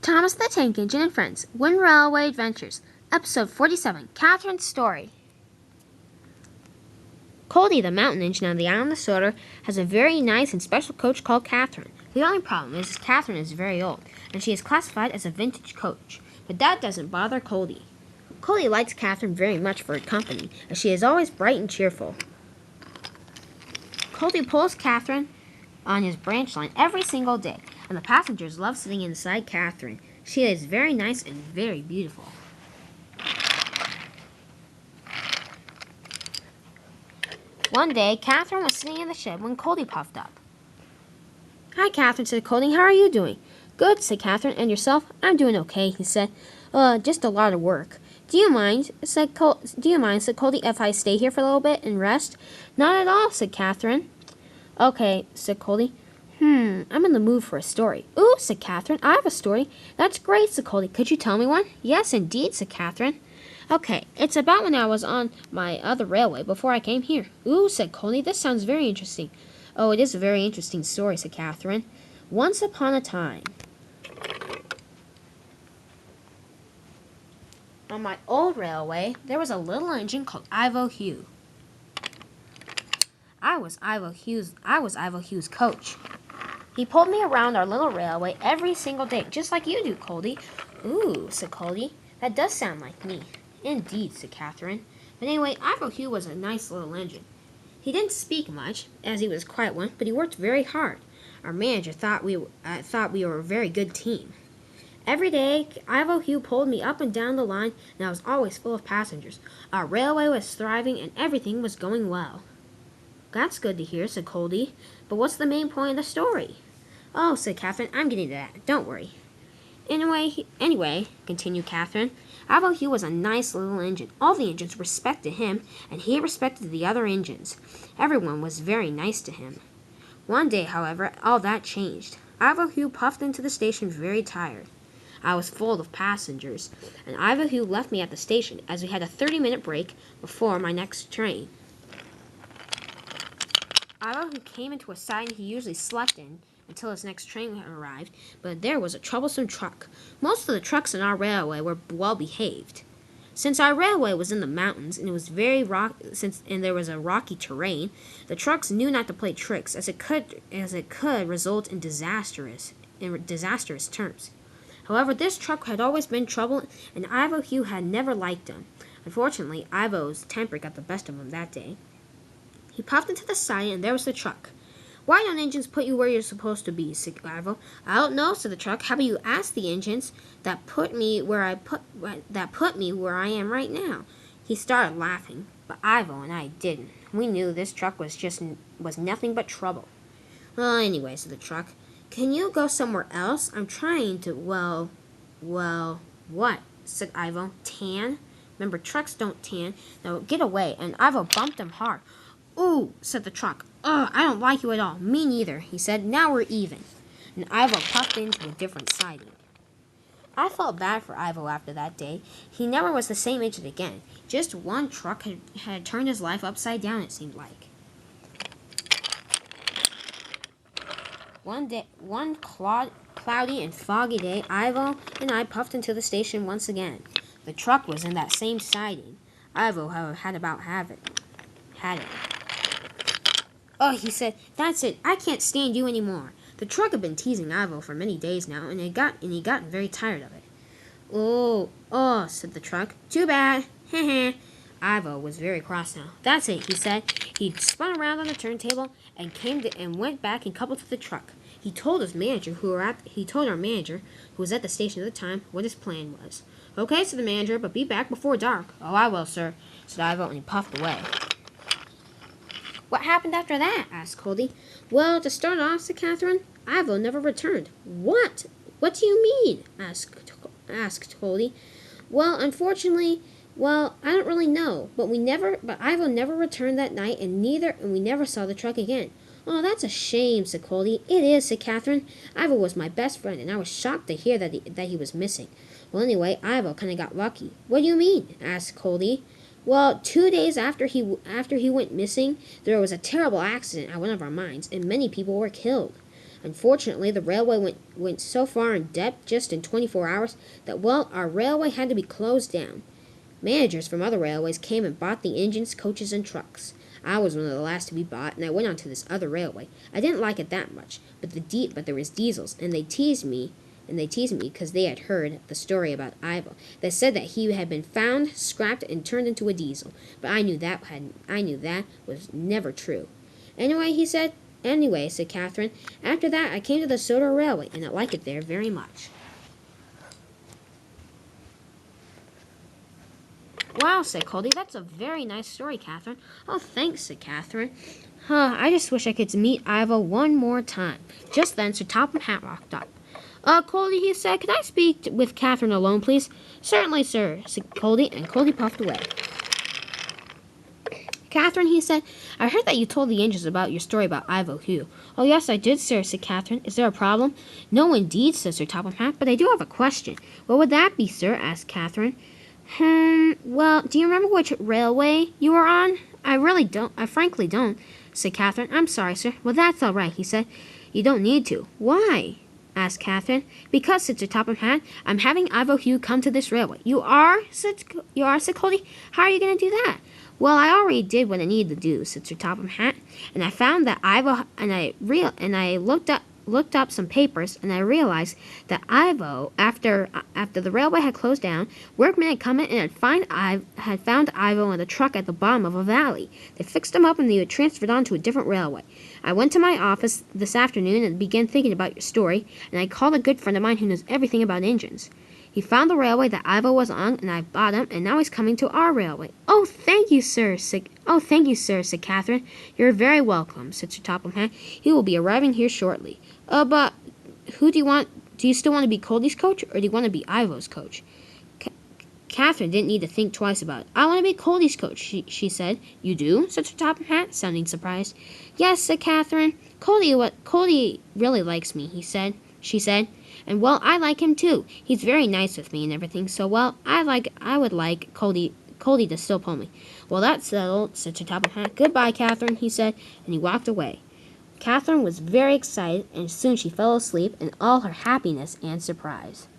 Thomas the Tank Engine and Friends, Wooden Railway Adventures, Episode 47, Catherine's Story. Coldy, the mountain engine on the island of Soda, has a very nice and special coach called Catherine. The only problem is Catherine is very old, and she is classified as a vintage coach. But that doesn't bother Coldy. Coldy likes Catherine very much for her company, as she is always bright and cheerful. Coldy pulls Catherine on his branch line every single day, and the passengers love sitting inside Catherine. She is very nice and very beautiful. One day, Catherine was sitting in the shed when Coldy puffed up. "Hi, Catherine," said Coldy. "How are you doing?" "Good," said Catherine. "And yourself?" "I'm doing okay," he said. Just a lot of work." Do you mind," said Coldy, "if I stay here for a little bit and rest?" "Not at all," said Catherine. "Okay," said Coldy. I'm in the mood for a story." "Ooh," said Catherine. "I have a story." "That's great," said Coldy. "Could you tell me one?" "Yes, indeed," said Catherine. "Okay, it's about when I was on my other railway before I came here." "Ooh," said Coldy. "This sounds very interesting." "Oh, it is a very interesting story," said Catherine. Once upon a time, on my old railway, there was a little engine called Ivo Hugh. I was Ivo Hugh's coach. He pulled me around our little railway every single day, just like you do, Coldy." "Ooh," said Coldy. "That does sound like me." "Indeed," said Catherine. But anyway, Ivo Hugh was a nice little engine. He didn't speak much, as he was quite one, but he worked very hard. Our manager thought we were a very good team. Every day, Ivo Hugh pulled me up and down the line, and I was always full of passengers. Our railway was thriving, and everything was going well. "That's good to hear," said Coldy. "But what's the main point of the story?" "Oh," said Catherine, "I'm getting to that. Don't worry." Anyway, continued Catherine, Ivo Hugh was a nice little engine. All the engines respected him, and he respected the other engines. Everyone was very nice to him. One day, however, all that changed. Ivo Hugh puffed into the station very tired. I was full of passengers, and Ivo Hugh left me at the station as we had a 30-minute break before my next train. Ivo Hugh came into a siding he usually slept in until his next train arrived, but there was a troublesome truck. Most of the trucks in our railway were well behaved. Since our railway was in the mountains and it was and there was a rocky terrain, the trucks knew not to play tricks, as it could result in disastrous terms. However, this truck had always been trouble, and Ivo Hugh had never liked him. Unfortunately, Ivo's temper got the best of him that day. He puffed into the siding, and there was the truck. "Why don't engines put you where you're supposed to be?" said Ivo. "I don't know," said the truck. "How about you ask the engines that put me where I am right now?" He started laughing, but Ivo and I didn't. We knew this truck was nothing but trouble. "Well, anyway," said the truck, "can you go somewhere else? I'm trying to, well, what?" said Ivo. "Tan? Remember, trucks don't tan. Now get away." And Ivo bumped him hard. "Ooh," said the truck. "Ugh, I don't like you at all." "Me neither," he said. "Now we're even." And Ivo puffed into a different siding. I felt bad for Ivo after that day. He never was the same engine again. Just one truck had turned his life upside down, it seemed like. One cloudy and foggy day, Ivo and I puffed into the station once again. The truck was in that same siding. Ivo, however, had it. "Oh," he said, "that's it. I can't stand you anymore." The truck had been teasing Ivo for many days now, and he'd gotten very tired of it. Oh, said the truck. "Too bad. Heh." Ivo was very cross now. "That's it," he said. He spun around on the turntable and went back and coupled to the truck. He told our manager, who was at the station at the time, what his plan was. "Okay," said the manager, "but be back before dark." "Oh, I will, sir," said Ivo, and he puffed away. "What happened after that?" asked Coldy. "Well, to start off," said Catherine, "Ivo never returned." "What? What do you mean?" asked Coldy. "Well, unfortunately, I don't really know, but Ivo never returned that night, and we never saw the truck again." "Oh, that's a shame," said Coldy. "It is," said Catherine. "Ivo was my best friend, and I was shocked to hear that he was missing." "Well, anyway, Ivo kind of got lucky." "What do you mean?" asked Coldy. "Well, 2 days after he went missing, there was a terrible accident at one of our mines, and many people were killed. Unfortunately, the railway went so far in debt just in 24 hours that, well, our railway had to be closed down. Managers from other railways came and bought the engines, coaches, and trucks. I was one of the last to be bought, and I went on to this other railway. I didn't like it that much, but there was diesels, and they teased me because they had heard the story about Ivo. They said that he had been found, scrapped, and turned into a diesel. But I knew that was never true. Anyway, said Catherine. After that, I came to the Soda Railway, and I like it there very much. Wow, said Coldy. That's a very nice story, Catherine. Oh, thanks, said Catherine. I just wish I could meet Ivo one more time. Just then, Sir Topham Hatt walked up. Coldy, he said, could I speak with Catherine alone, please? Certainly, sir, said Coldy, and Coldy puffed away. Catherine, he said, I heard that you told the angels about your story about Ivo Hugh. Oh, yes, I did, sir, said Catherine. Is there a problem? No, indeed, said Sir Topham Hatt, but I do have a question. What would that be, sir? Asked Catherine. Well, do you remember which railway you were on? I frankly don't, said Catherine. I'm sorry, sir. Well, that's all right, he said. You don't need to. Why? Asked Catherine. Because, said Sir Topham Hatt, I'm having Ivo Hugh come to this railway. You are, said Coldy. How are you going to do that? Well, I already did what I needed to do, said Sir Topham Hatt, and I found that Ivo, and I looked up some papers, and I realized that Ivo, after the railway had closed down, workmen had come in and had found Ivo in a truck at the bottom of a valley. They fixed him up and they were transferred on to a different railway. I went to my office this afternoon and began thinking about your story, and I called a good friend of mine who knows everything about engines. He found the railway that Ivo was on, and I bought him, and now he's coming to our railway. Oh, thank you, sir, said Catherine. You're very welcome, said Sir Topham Hatt. He will be arriving here shortly. But who do you want? Do you still want to be Coldy's coach, or do you want to be Ivo's coach? Catherine didn't need to think twice about it. I want to be Coldy's coach, she said. You do? Said Sir Topham Hatt, sounding surprised. Yes, said Catherine. Coldy really likes me, she said. And, well, I like him, too. He's very nice with me and everything, so, well, I would like Coldy to still pull me. Well, that's settled, said Sir Topham Hatt. Goodbye, Catherine, he said, and he walked away. Catherine was very excited, and soon she fell asleep in all her happiness and surprise.